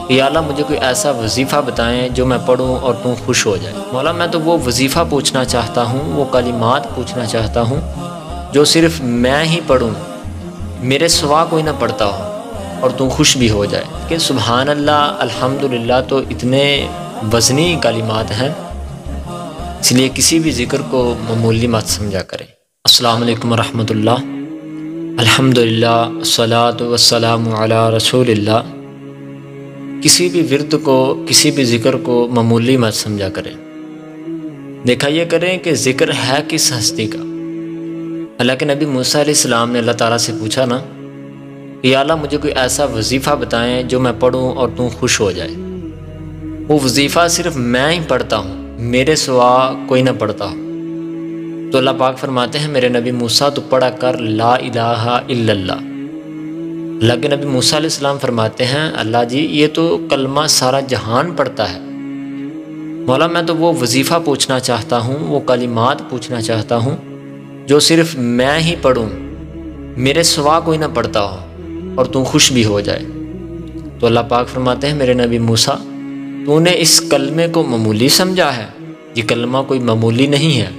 یا اللہ مجھے کوئی ایسا وظیفہ بتائیں جو میں پڑھوں اور تو خوش ہو جائے۔ مولا میں تو وہ وظیفہ پوچھنا چاہتا ہوں، وہ کلمات پوچھنا چاہتا ہوں جو صرف میں ہی پڑھوں، میرے سوا کوئی نہ پڑھتا ہو اور تو خوش بھی ہو جائے۔ کہ سبحان اللہ، الحمدللہ تو اتنے وزنی کلمات ہیں، اس لیے کسی بھی ذکر کو معمولی مت سمجھا کریں۔ السلام علیکم ورحمۃ اللہ۔ الحمدللہ والصلاۃ والسلام علی رسول اللہ۔ کسی بھی ورد کو، کسی بھی ذکر کو معمولی مت سمجھا کریں۔ دیکھا یہ کریں کہ ذکر ہے کس ہستی کا۔ اللہ کے نبی موسیٰ علیہ السلام نے اللہ تعالیٰ سے پوچھا نا، یا اللہ مجھے کوئی ایسا وظیفہ بتائیں جو میں پڑھوں اور تو خوش ہو جائے۔ وہ وظیفہ صرف میں ہی پڑھتا ہوں، میرے سوا کوئی نہ پڑھتا ہو۔ تو اللہ پاک فرماتے ہیں میرے نبی موسیٰ تو پڑھا کر لا الہ الا اللہ۔ اللہ کے نبی موسیٰ علیہ السلام فرماتے ہیں اللہ جی یہ تو کلمہ سارا جہان پڑھتا ہے، مولا میں تو وہ وظیفہ پوچھنا چاہتا ہوں، وہ کلمات پوچھنا چاہتا ہوں جو صرف میں ہی پڑھوں، میرے سوا کوئی نہ پڑھتا ہو اور تو خوش بھی ہو جائے۔ تو اللہ پاک فرماتے ہیں میرے نبی موسیٰ تو نے اس کلمے کو معمولی سمجھا ہے؟ یہ کلمہ کوئی معمولی نہیں ہے۔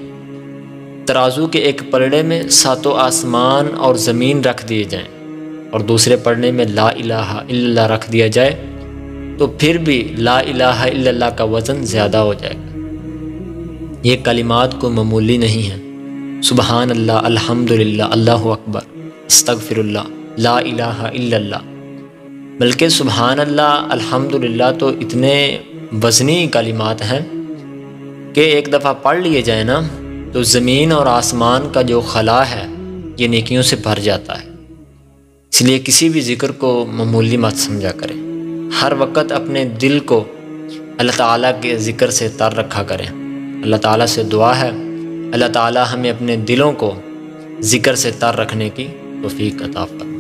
ترازو کے ایک پلڑے میں ساتوں آسمان اور زمین رکھ دیے جائیں اور دوسرے پلڑے میں لا الہ الا اللہ رکھ دیا جائے تو پھر بھی لا الہ الا اللہ کا وزن زیادہ ہو جائے گا۔ یہ کلمات کو معمولی نہیں ہے۔ سبحان اللہ، الحمدللہ، اللہ اکبر، استغفر اللہ، لا الہ الا اللہ، بلکہ سبحان اللہ، الحمدللہ تو اتنے وزنی کلمات ہیں کہ ایک دفعہ پڑھ لیے جائے نا تو زمین اور آسمان کا جو خلا ہے یہ نیکیوں سے بھر جاتا ہے۔ اس لیے کسی بھی ذکر کو معمولی مت سمجھا کریں۔ ہر وقت اپنے دل کو اللہ تعالیٰ کے ذکر سے تر رکھا کریں۔ اللہ تعالیٰ سے دعا ہے اللہ تعالیٰ ہمیں اپنے دلوں کو ذکر سے تر رکھنے کی توفیق عطا فرمائے۔